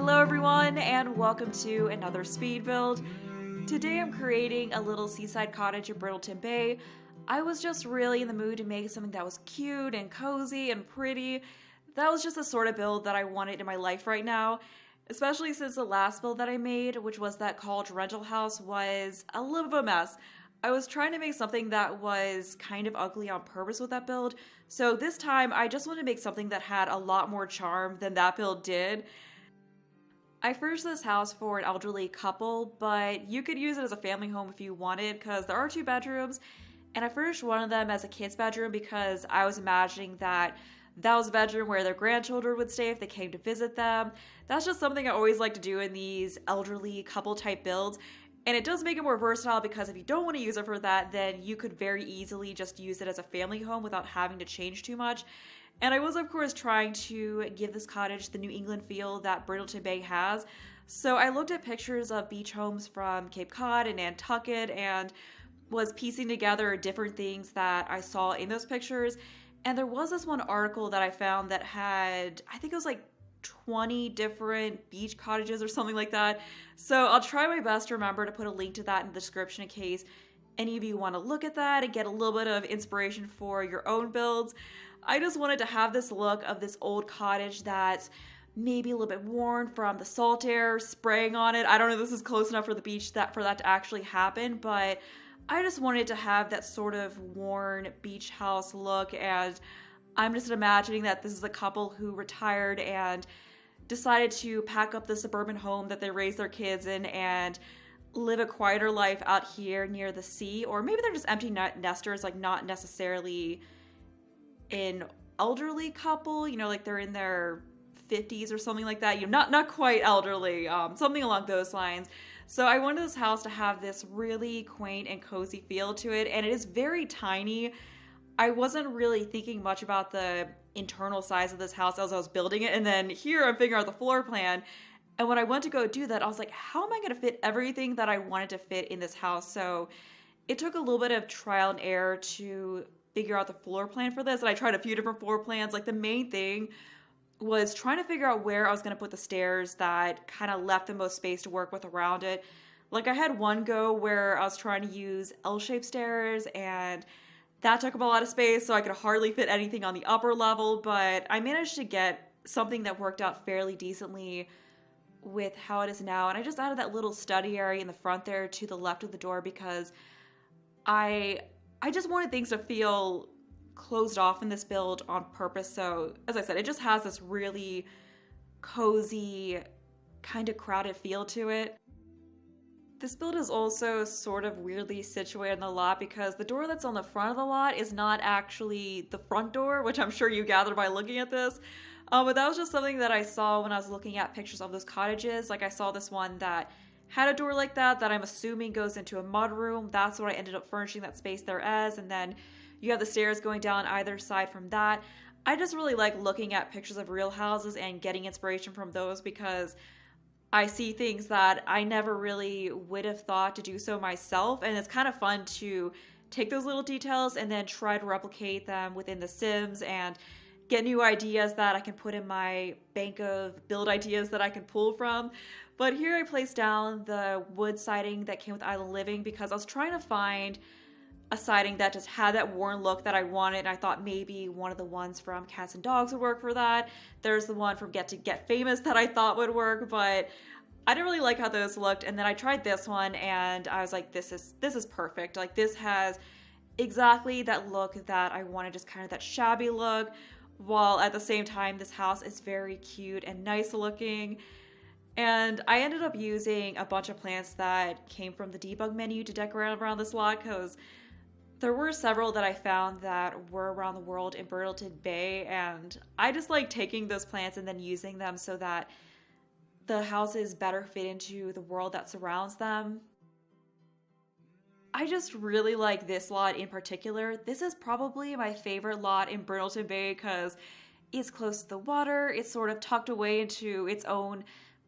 Hello everyone and welcome to another speed build. Today I'm creating a little seaside cottage in Brindleton Bay. I was just really in the mood to make something that was cute and cozy and pretty. That was just the sort of build that I wanted in my life right now, especially since the last build that I made, which was that college rental house, was a little bit of a mess. I was trying to make something that was kind of ugly on purpose with that build, so this time I just wanted to make something that had a lot more charm than that build did. I furnished this house for an elderly couple, but you could use it as a family home if you wanted because there are 2 bedrooms, and I furnished one of them as a kid's bedroom because I was imagining that that was a bedroom where their grandchildren would stay if they came to visit them. That's just something I always like to do in these elderly couple type builds, and it does make it more versatile because if you don't want to use it for that, then you could very easily just use it as a family home without having to change too much. And I was, of course, trying to give this cottage the New England feel that Brindleton Bay has. So I looked at pictures of beach homes from Cape Cod and Nantucket and was piecing together different things that I saw in those pictures. And there was this one article that I found that had, I think it was like 20 different beach cottages or something like that. So I'll try my best to remember to put a link to that in the description in case any of you want to look at that and get a little bit of inspiration for your own builds. I just wanted to have this look of this old cottage that's maybe a little bit worn from the salt air spraying on it. I don't know if this is close enough for the beach for that to actually happen, but I just wanted to have that sort of worn beach house look, and I'm just imagining that this is a couple who retired and decided to pack up the suburban home that they raised their kids in and live a quieter life out here near the sea, or maybe they're just empty nesters, like not necessarily an elderly couple, like they're in their 50s or something like that, not quite elderly, something along those lines. So I wanted this house to have this really quaint and cozy feel to it, and it is very tiny. I wasn't really thinking much about the internal size of this house as I was building it, and then here I'm figuring out the floor plan, and when I went to go do that, I was like, how am I going to fit everything that I wanted to fit in this house? So it took a little bit of trial and error to figure out the floor plan for this, and I tried a few different floor plans. Like the main thing was trying to figure out where I was going to put the stairs that kind of left the most space to work with around it. Like I had one go where I was trying to use L-shaped stairs, and that took up a lot of space, so I could hardly fit anything on the upper level, but I managed to get something that worked out fairly decently with how it is now. And I just added that little study area in the front there to the left of the door because I just wanted things to feel closed off in this build on purpose. So as I said, it just has this really cozy, kind of crowded feel to it. This build is also sort of weirdly situated in the lot because the door that's on the front of the lot is not actually the front door, which I'm sure you gathered by looking at this. But that was just something that I saw when I was looking at pictures of those cottages. Like I saw this one that had a door like that I'm assuming goes into a mudroom. That's what I ended up furnishing that space there as. And then you have the stairs going down either side from that. I just really like looking at pictures of real houses and getting inspiration from those because I see things that I never really would have thought to do so myself. And it's kind of fun to take those little details and then try to replicate them within The Sims and get new ideas that I can put in my bank of build ideas that I can pull from. But here I placed down the wood siding that came with Island Living because I was trying to find a siding that just had that worn look that I wanted. And I thought maybe one of the ones from Cats and Dogs would work for that. There's the one from Get to Get Famous that I thought would work, but I didn't really like how those looked. And then I tried this one and I was like, this is perfect. Like this has exactly that look that I wanted, just kind of that shabby look, while at the same time this house is very cute and nice looking. And I ended up using a bunch of plants that came from the debug menu to decorate around this lot because there were several that I found that were around the world in Brindleton Bay, and I just like taking those plants and then using them so that the houses better fit into the world that surrounds them. I just really like this lot in particular. This is probably my favorite lot in Brindleton Bay because it's close to the water, it's sort of tucked away into its own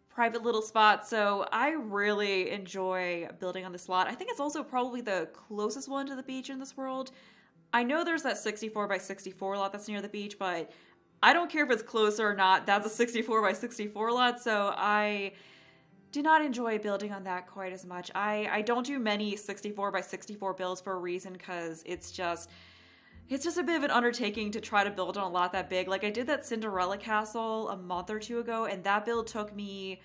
private little spot, so I really enjoy building on this lot. I think it's also probably the closest one to the beach in this world. I know there's that 64 by 64 lot that's near the beach, but I don't care if it's closer or not. That's a 64 by 64 lot, so I did not enjoy building on that quite as much. I don't do many 64 by 64 builds for a reason, because it's just a bit of an undertaking to try to build on a lot that big. Like, I did that Cinderella castle a month or two ago, and that build took me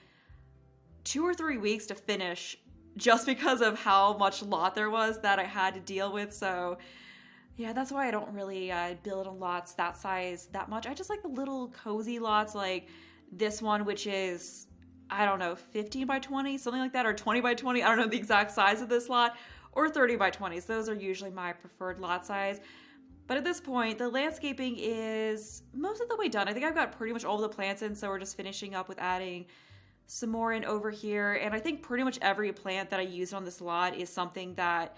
2 or 3 weeks to finish, just because of how much lot there was that I had to deal with. So yeah, that's why I don't really build on lots that size that much. I just like the little cozy lots like this one, which is, I don't know, 15 by 20, something like that, or 20 by 20. I don't know the exact size of this lot, or 30 by 20s. Those are usually my preferred lot size. But at this point, the landscaping is most of the way done. I think I've got pretty much all of the plants in, so we're just finishing up with adding some more in over here. And I think pretty much every plant that I used on this lot is something that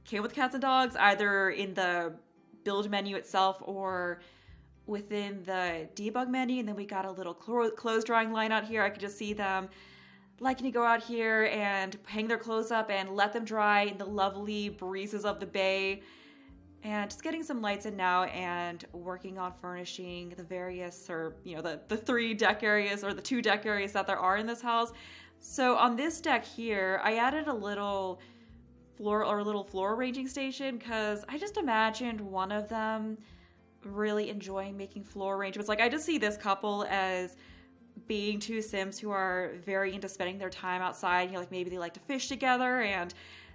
came with cats and dogs, either in the build menu itself or within the debug menu. And then we got a little clothes drying line out here. I could just see them liking to go out here and hang their clothes up and let them dry in the lovely breezes of the bay. And just getting some lights in now and working on furnishing the various, or the 3 deck areas or the 2 deck areas that there are in this house. So on this deck here, I added a little floor arranging station, because I just imagined one of them really enjoying making floor arrangements. Like, I just see this couple as being 2 Sims who are very into spending their time outside. Like, maybe they like to fish together, and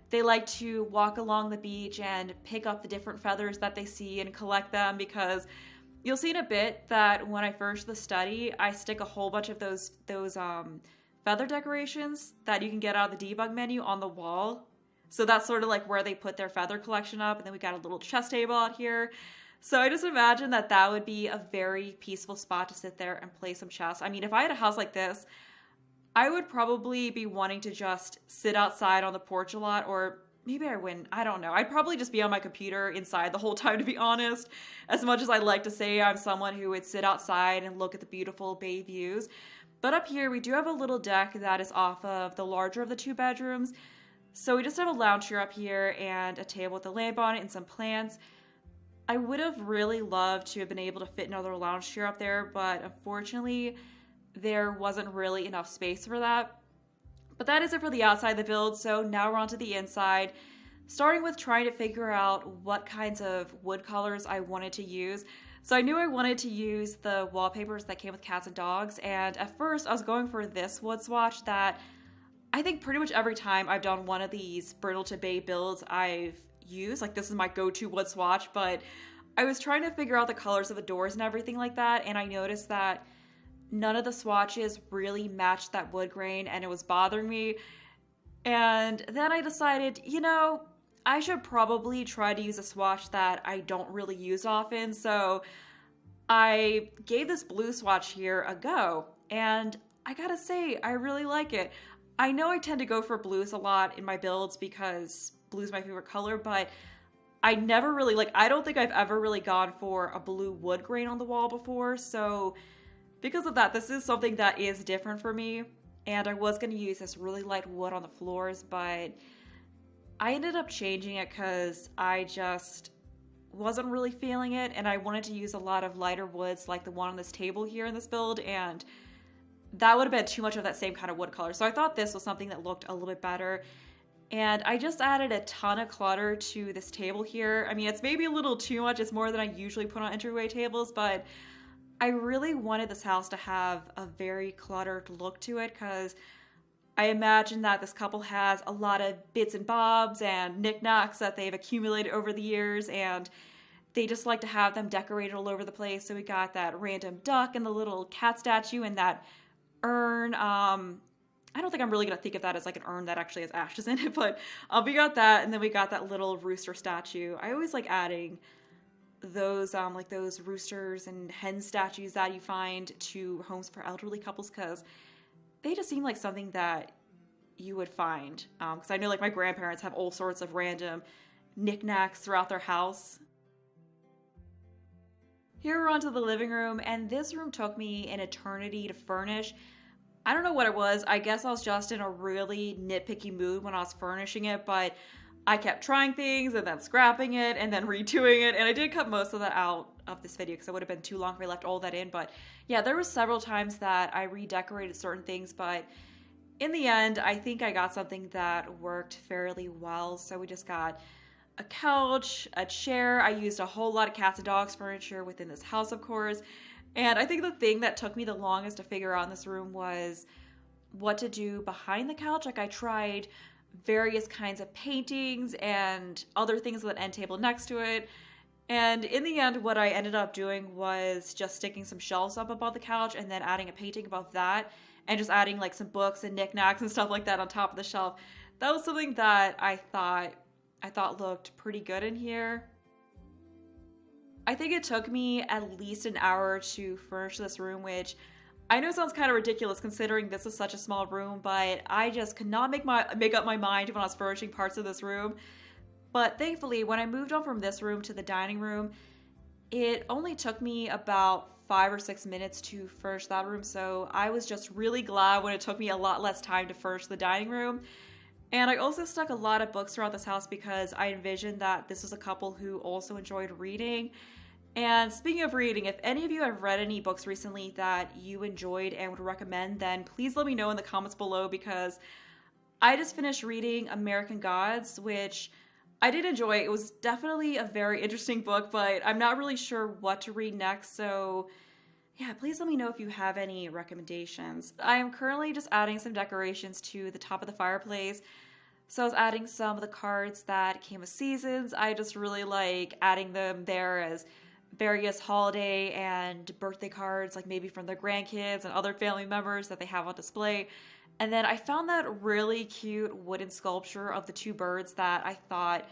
they like to walk along the beach and pick up the different feathers that they see and collect them, because you'll see in a bit that when I furnish the study, I stick a whole bunch of those feather decorations that you can get out of the debug menu on the wall. So that's sort of like where they put their feather collection up. And then we got a little chess table out here. So I just imagine that that would be a very peaceful spot to sit there and play some chess. I mean, if I had a house like this, I would probably be wanting to just sit outside on the porch a lot, or maybe I wouldn't. I don't know. I'd probably just be on my computer inside the whole time, to be honest. As much as I like to say I'm someone who would sit outside and look at the beautiful bay views. But up here, we do have a little deck that is off of the larger of the 2 bedrooms. So we just have a lounge chair up here and a table with a lamp on it and some plants. I would have really loved to have been able to fit another lounge chair up there, but unfortunately, there wasn't really enough space for that. But that is it for the outside of the build, so now we're on to the inside, starting with trying to figure out what kinds of wood colors I wanted to use. So I knew I wanted to use the wallpapers that came with cats and dogs, and at first I was going for this wood swatch that I think pretty much every time I've done one of these Brindleton Bay builds I've used. Like, this is my go-to wood swatch, but I was trying to figure out the colors of the doors and everything like that, and I noticed that none of the swatches really matched that wood grain, and it was bothering me. And then I decided, I should probably try to use a swatch that I don't really use often. So I gave this blue swatch here a go, and I gotta say, I really like it. I know I tend to go for blues a lot in my builds because blue is my favorite color, but I never really, I don't think I've ever really gone for a blue wood grain on the wall before. So because of that, this is something that is different for me. And I was going to use this really light wood on the floors, but I ended up changing it because I just wasn't really feeling it. And I wanted to use a lot of lighter woods like the one on this table here in this build. And that would have been too much of that same kind of wood color. So I thought this was something that looked a little bit better. And I just added a ton of clutter to this table here. I mean, it's maybe a little too much. It's more than I usually put on entryway tables, but I really wanted this house to have a very cluttered look to it, because I imagine that this couple has a lot of bits and bobs and knickknacks that they've accumulated over the years, and they just like to have them decorated all over the place. So we got that random duck and the little cat statue and that urn. I don't think I'm really going to think of that as like an urn that actually has ashes in it, but we got that, and then we got that little rooster statue. I always like adding those like those roosters and hen statues that you find to homes for elderly couples, because they just seem like something that you would find. Because I know like my grandparents have all sorts of random knickknacks throughout their house. Here we're onto the living room, and this room took me an eternity to furnish. I don't know what it was. I guess I was just in a really nitpicky mood when I was furnishing it, but I kept trying things and then scrapping it and then redoing it. And I did cut most of that out of this video because it would have been too long if I left all that in. But yeah, there was several times that I redecorated certain things, but in the end, I think I got something that worked fairly well. So we just got a couch, a chair. I used a whole lot of cats and dogs furniture within this house, of course. And I think the thing that took me the longest to figure out in this room was what to do behind the couch. Like I tried various kinds of paintings and other things with an end table next to it. And in the end, what I ended up doing was just sticking some shelves up above the couch and then adding a painting above that and just adding like some books and knickknacks and stuff like that on top of the shelf. That was something that I thought looked pretty good in here. I think it took me at least an hour to furnish this room, which I know sounds kind of ridiculous considering this is such a small room, but I just could not make up my mind when I was furnishing parts of this room. But thankfully, when I moved on from this room to the dining room, it only took me about 5 or 6 minutes to furnish that room, so I was just really glad when it took me a lot less time to furnish the dining room. And I also stuck a lot of books throughout this house because I envisioned that this was a couple who also enjoyed reading. And speaking of reading, if any of you have read any books recently that you enjoyed and would recommend, then please let me know in the comments below because I just finished reading American Gods, which I did enjoy. It was definitely a very interesting book, but I'm not really sure what to read next, so yeah, please let me know if you have any recommendations. I am currently just adding some decorations to the top of the fireplace. So I was adding some of the cards that came with seasons. I just really like adding them there as various holiday and birthday cards, like maybe from their grandkids and other family members that they have on display. And then I found that really cute wooden sculpture of the two birds that I thought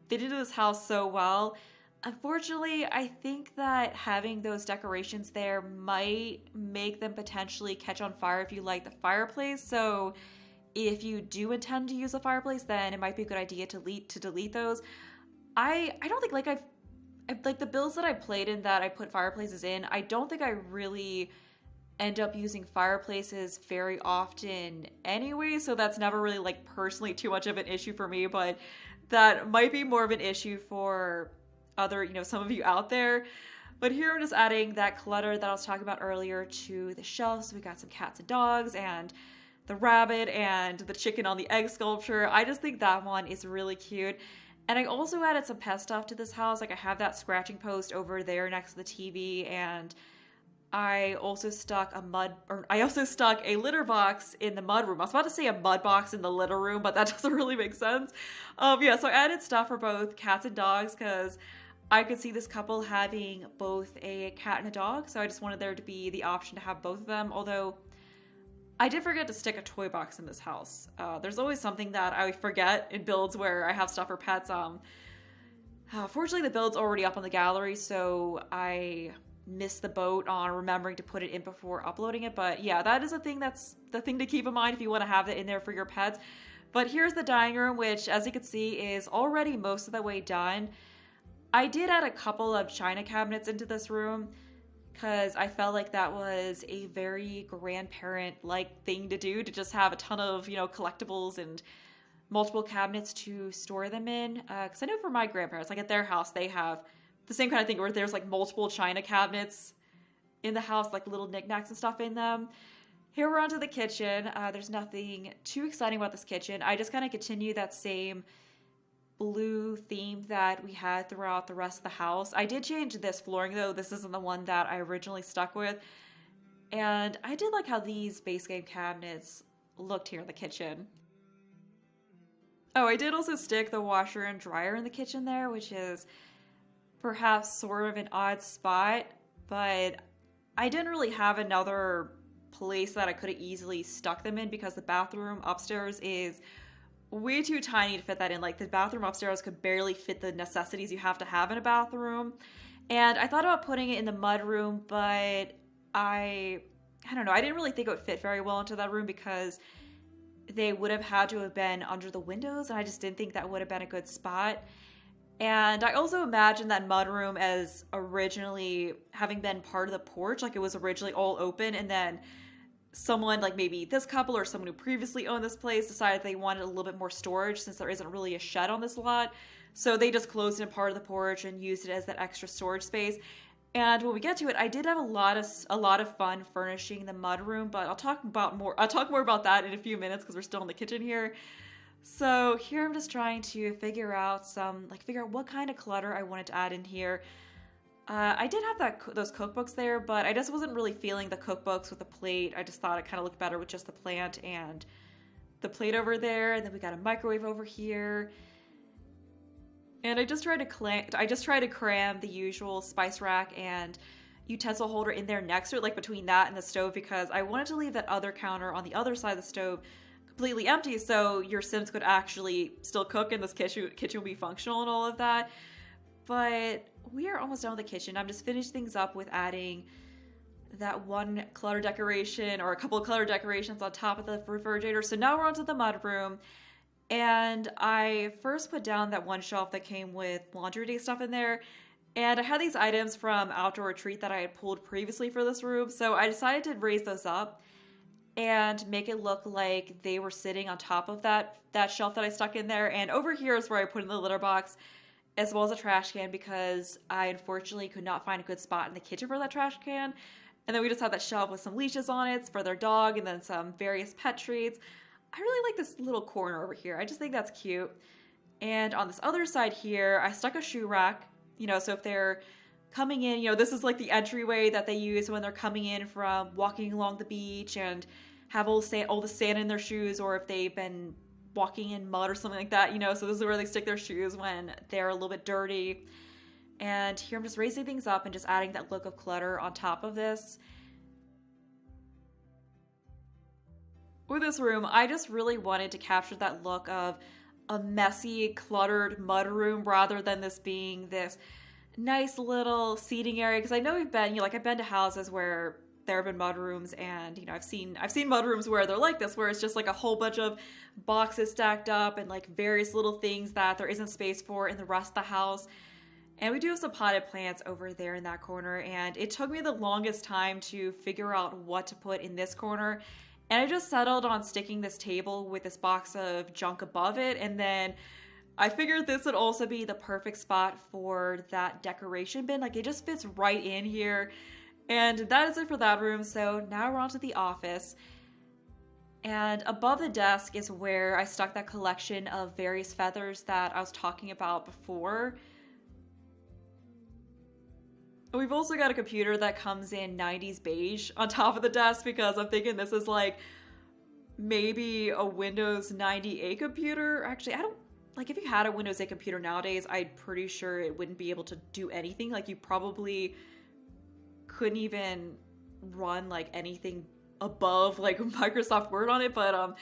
fit into this house so well. Unfortunately, I think that having those decorations there might make them potentially catch on fire if you light the fireplace. So if you do intend to use a fireplace, then it might be a good idea to delete those. I don't think like the builds that I played in that I put fireplaces in, I don't think I really end up using fireplaces very often anyway, so that's never really like personally too much of an issue for me, but that might be more of an issue for other, some of you out there. But here I'm just adding that clutter that I was talking about earlier to the shelves. We got some cats and dogs and the rabbit and the chicken on the egg sculpture. I just think that one is really cute. And I also added some pet stuff to this house. Like I have that scratching post over there next to the TV, and I also stuck a litter box in the mudroom. I was about to say a mud box in the litter room, but that doesn't really make sense. Yeah, so I added stuff for both cats and dogs because I could see this couple having both a cat and a dog, so I just wanted there to be the option to have both of them, although I did forget to stick a toy box in this house. There's always something that I forget in builds where I have stuff for pets. Fortunately, the build's already up on the gallery, so I missed the boat on remembering to put it in before uploading it. But yeah, that is that's the thing to keep in mind if you want to have it in there for your pets. But here's the dining room, which as you can see is already most of the way done. I did add a couple of china cabinets into this room because I felt like that was a very grandparent-like thing to do, to just have a ton of, collectibles and multiple cabinets to store them in. Because I know for my grandparents, like at their house, they have the same kind of thing where there's like multiple china cabinets in the house, like little knickknacks and stuff in them. Here we're onto the kitchen. There's nothing too exciting about this kitchen. I just kind of continue that same blue theme that we had throughout the rest of the house. I did change this flooring though. This isn't the one that I originally stuck with. And I did like how these base game cabinets looked here in the kitchen. Oh, I did also stick the washer and dryer in the kitchen there, which is perhaps sort of an odd spot, but I didn't really have another place that I could have easily stuck them in because the bathroom upstairs is way too tiny to fit that in. Like the bathroom upstairs could barely fit the necessities you have to have in a bathroom. And I thought about putting it in the mudroom, but I don't know. I didn't really think it would fit very well into that room because they would have had to have been under the windows, and I just didn't think that would have been a good spot. And I also imagined that mudroom as originally having been part of the porch, like it was originally all open, and then someone like maybe this couple or someone who previously owned this place decided they wanted a little bit more storage since there isn't really a shed on this lot. So they just closed in part of the porch and used it as that extra storage space. And when we get to it, I did have a lot of fun furnishing the mudroom, but I'll talk more about that in a few minutes because we're still in the kitchen here. So here I'm just trying to figure out what kind of clutter I wanted to add in here. I did have those cookbooks there, but I just wasn't really feeling the cookbooks with the plate. I just thought it kind of looked better with just the plant and the plate over there. And then we got a microwave over here. And I just tried to cram the usual spice rack and utensil holder in there next to it, like between that and the stove, because I wanted to leave that other counter on the other side of the stove completely empty so your Sims could actually still cook and this kitchen would be functional and all of that. But we are almost done with the kitchen. I'm just finishing things up with adding that one clutter decoration or a couple of clutter decorations on top of the refrigerator. So now we're onto the mudroom. And I first put down that one shelf that came with laundry day stuff in there. And I had these items from Outdoor Retreat that I had pulled previously for this room. So I decided to raise those up and make it look like they were sitting on top of that shelf that I stuck in there. And over here is where I put in the litter box, as well as a trash can, because I unfortunately could not find a good spot in the kitchen for that trash can. And then we just have that shelf with some leashes on it for their dog and then some various pet treats. I really like this little corner over here. I just think that's cute. And on this other side here, I stuck a shoe rack, so if they're coming in, this is like the entryway that they use when they're coming in from walking along the beach and have all the sand in their shoes, or if they've been walking in mud or something like that, so this is where they stick their shoes when they're a little bit dirty. And here I'm just raising things up and just adding that look of clutter on top of this. With this room, I just really wanted to capture that look of a messy, cluttered mudroom rather than this being this nice little seating area. Because I know we've been, I've been to houses where there have been mudrooms, and I've seen mudrooms where they're like this, where it's just like a whole bunch of boxes stacked up and like various little things that there isn't space for in the rest of the house. And we do have some potted plants over there in that corner, and it took me the longest time to figure out what to put in this corner. And I just settled on sticking this table with this box of junk above it. And then I figured this would also be the perfect spot for that decoration bin. Like, it just fits right in here. And that is it for that room. So now we're on to the office. And above the desk is where I stuck that collection of various feathers that I was talking about before. We've also got a computer that comes in 90s beige on top of the desk, because I'm thinking this is like maybe a Windows 98 computer. Actually, if you had a Windows 8 computer nowadays, I'm pretty sure it wouldn't be able to do anything. Like, you probably couldn't even run like anything above like Microsoft Word on it. But I'm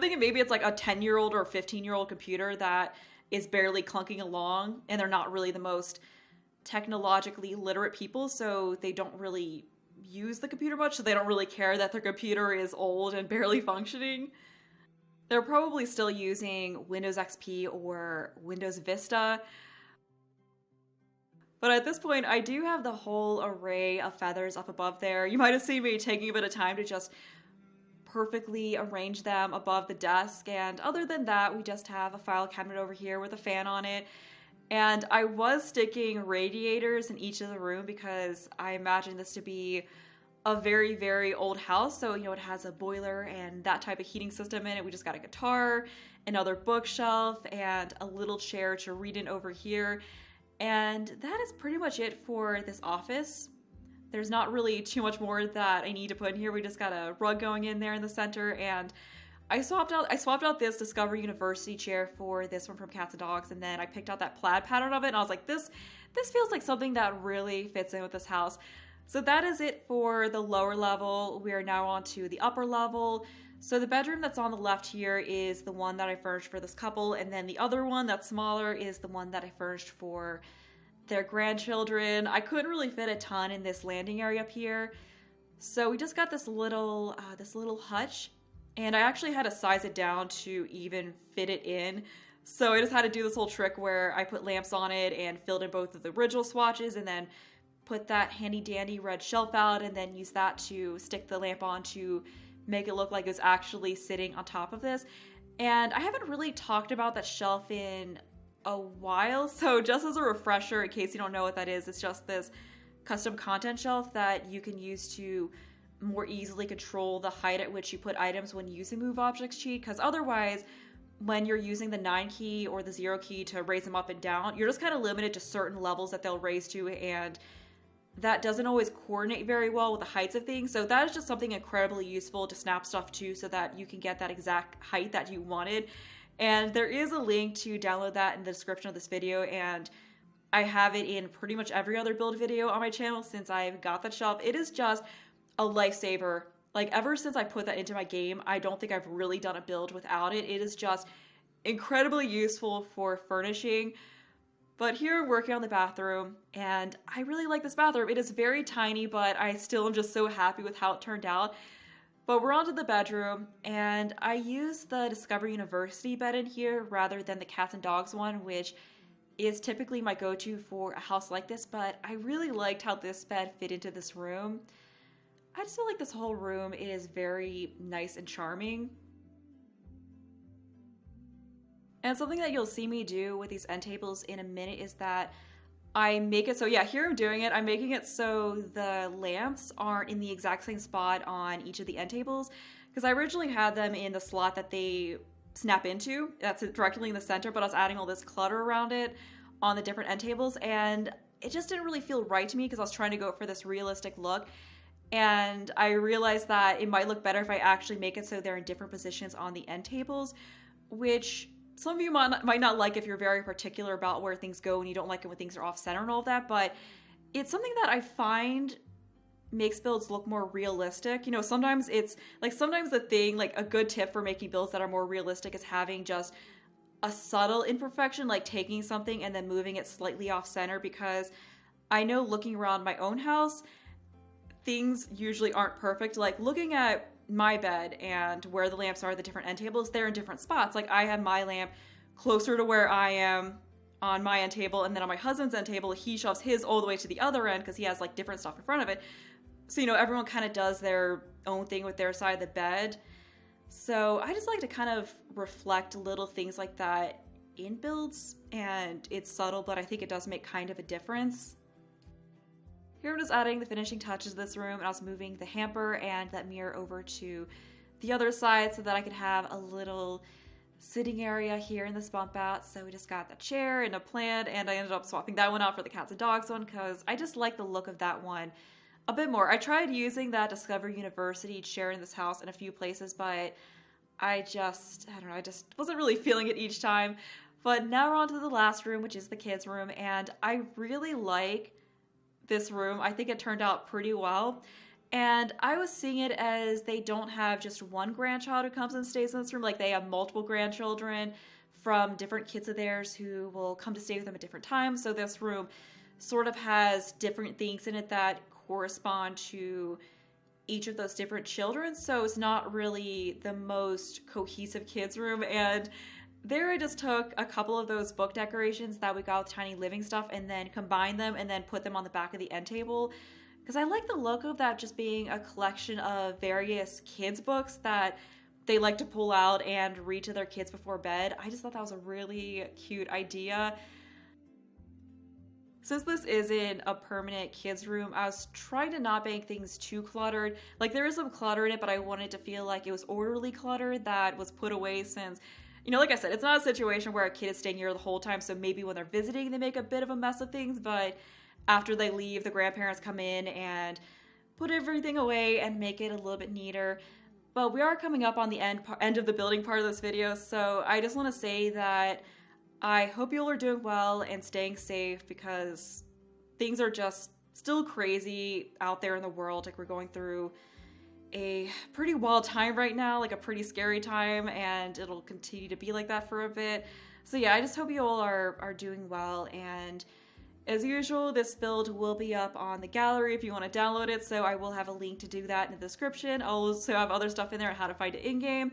thinking maybe it's like a 10-year-old or 15-year-old computer that is barely clunking along, and they're not really the most technologically literate people, so they don't really use the computer much, so they don't really care that their computer is old and barely functioning. They're probably still using Windows XP or Windows Vista. But at this point, I do have the whole array of feathers up above there. You might have seen me taking a bit of time to just perfectly arrange them above the desk. And other than that, we just have a file cabinet over here with a fan on it. And I was sticking radiators in each of the room because I imagine this to be a very, very old house. So, it has a boiler and that type of heating system in it. We just got a guitar, another bookshelf, and a little chair to read in over here. And that is pretty much it for this office. There's not really too much more that I need to put in here. We just got a rug going in there in the center, and I swapped out this Discover University chair for this one from Cats and Dogs, and then I picked out that plaid pattern of it, and I was like, this feels like something that really fits in with this house. So that is it for the lower level. We are now on to the upper level. So the bedroom that's on the left here is the one that I furnished for this couple, and then the other one that's smaller is the one that I furnished for their grandchildren. I couldn't really fit a ton in this landing area up here, so we just got this little hutch. And I actually had to size it down to even fit it in. So I just had to do this whole trick where I put lamps on it and filled in both of the original swatches, and then put that handy dandy red shelf out and then use that to stick the lamp on to make it look like it's actually sitting on top of this. And I haven't really talked about that shelf in a while, so just as a refresher, in case you don't know what that is, it's just this custom content shelf that you can use to more easily control the height at which you put items when using Move Objects cheat, because otherwise, when you're using the 9 key or the 0 key to raise them up and down, you're just kind of limited to certain levels that they'll raise to, and that doesn't always coordinate very well with the heights of things. So that is just something incredibly useful to snap stuff to so that you can get that exact height that you wanted. And there is a link to download that in the description of this video, and I have it in pretty much every other build video on my channel since I've got that shelf. It is just a lifesaver. Like, ever since I put that into my game, I don't think I've really done a build without it. It is just incredibly useful for furnishing. But here I'm working on the bathroom, and I really like this bathroom. It is very tiny, but I still am just so happy with how it turned out. But we're on to the bedroom, and I used the Discovery University bed in here rather than the cats and dogs one, which is typically my go-to for a house like this, but I really liked how this bed fit into this room. I just feel like this whole room is very nice and charming. And something that you'll see me do with these end tables in a minute is that I make it so, yeah, here I'm doing it. I'm making it so the lamps aren't in the exact same spot on each of the end tables, because I originally had them in the slot that they snap into. That's directly in the center, but I was adding all this clutter around it on the different end tables, and it just didn't really feel right to me because I was trying to go for this realistic look. And I realized that it might look better if I actually make it so they're in different positions on the end tables, which some of you might not like if you're very particular about where things go and you don't like it when things are off center and all of that, but it's something that I find makes builds look more realistic. You know, sometimes it's like, sometimes the thing, like a good tip for making builds that are more realistic is having just a subtle imperfection, like taking something and then moving it slightly off center, because I know looking around my own house, things usually aren't perfect. Like looking at my bed and where the lamps are at the different end tables, they're in different spots. Like I have my lamp closer to where I am on my end table, and then on my husband's end table, he shoves his all the way to the other end because he has like different stuff in front of it. So, you know, everyone kind of does their own thing with their side of the bed. So I just like to kind of reflect little things like that in builds, and it's subtle, but I think it does make kind of a difference. Here I'm just adding the finishing touches to this room, and I was moving the hamper and that mirror over to the other side so that I could have a little sitting area here in this bump out. So we just got the chair and a plant, and I ended up swapping that one out for the cats and dogs one because I just like the look of that one a bit more. I tried using that Discovery University chair in this house in a few places, but I don't know, I just wasn't really feeling it each time. But now we're on to the last room, which is the kids' room, and I really like this room. I think it turned out pretty well. And I was seeing it as they don't have just one grandchild who comes and stays in this room. Like they have multiple grandchildren from different kids of theirs who will come to stay with them at different times. So this room sort of has different things in it that correspond to each of those different children. So it's not really the most cohesive kids room. And there I just took a couple of those book decorations that we got with Tiny Living stuff and then combined them and then put them on the back of the end table, because I like the look of that just being a collection of various kids books that they like to pull out and read to their kids before bed. I just thought that was a really cute idea. Since this isn't a permanent kids room, I was trying to not make things too cluttered. Like there is some clutter in it, but I wanted to feel like it was orderly clutter that was put away, since, you know, like I said, it's not a situation where a kid is staying here the whole time, so maybe when they're visiting they make a bit of a mess of things, but after they leave, the grandparents come in and put everything away and make it a little bit neater. But we are coming up on the end of the building part of this video, so I just want to say that I hope you all are doing well and staying safe, because things are just still crazy out there in the world. Like we're going through a pretty wild time right now, like a pretty scary time, and it'll continue to be like that for a bit. So yeah, I just hope you all are doing well, and as usual, this build will be up on the gallery if you want to download it, so I will have a link to do that in the description. I'll also have other stuff in there on how to find it in-game,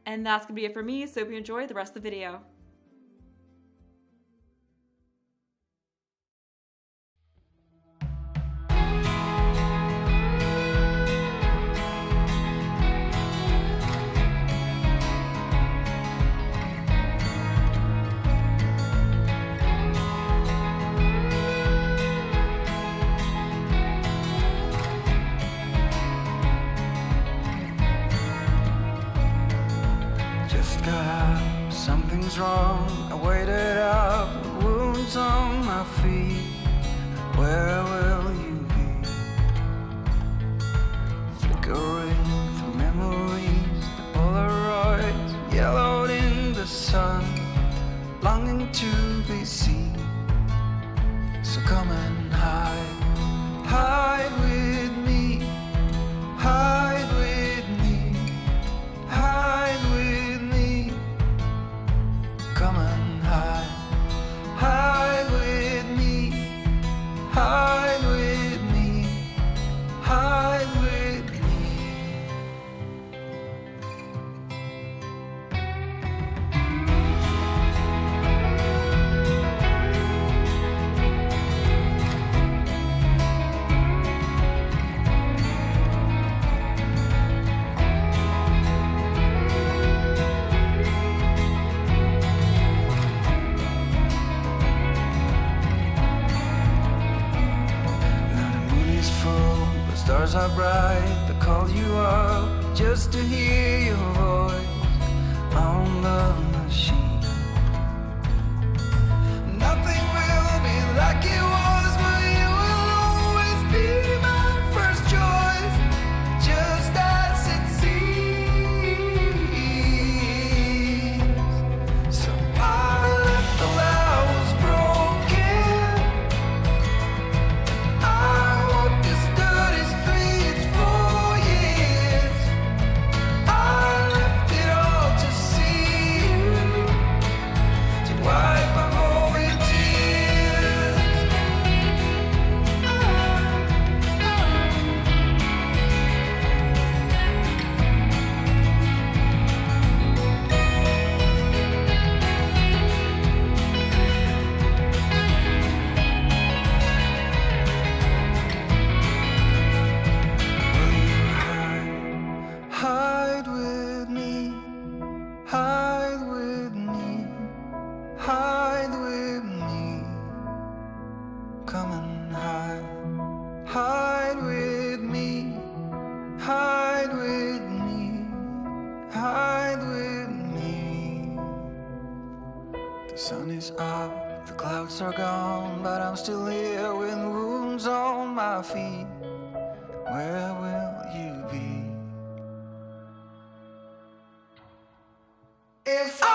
and that's gonna be it for me, so hope you enjoy the rest of the video. was wrong. I waited up, wounds on my feet. Where will you be? Flickering through memories, the Polaroids yellowed in the sun, longing to be seen. So come and hide with me, hide with me, hide with me. Come and hide with me, hide with me, hide with me. Stars are bright, they call you up just to hear your voice on the machine. Nothing will be like it was, but you will always be my first choice, just as it seems. So I left the hours broken. I walked this dirty streets for years. I left it all to see you, to wipe up all your tears. Will you hide with me, hide with me, hide with me. Come and hide with me, hide with me, hide with me. The sun is up, the clouds are gone, but I'm still here with wounds on my feet. Where will you be? If I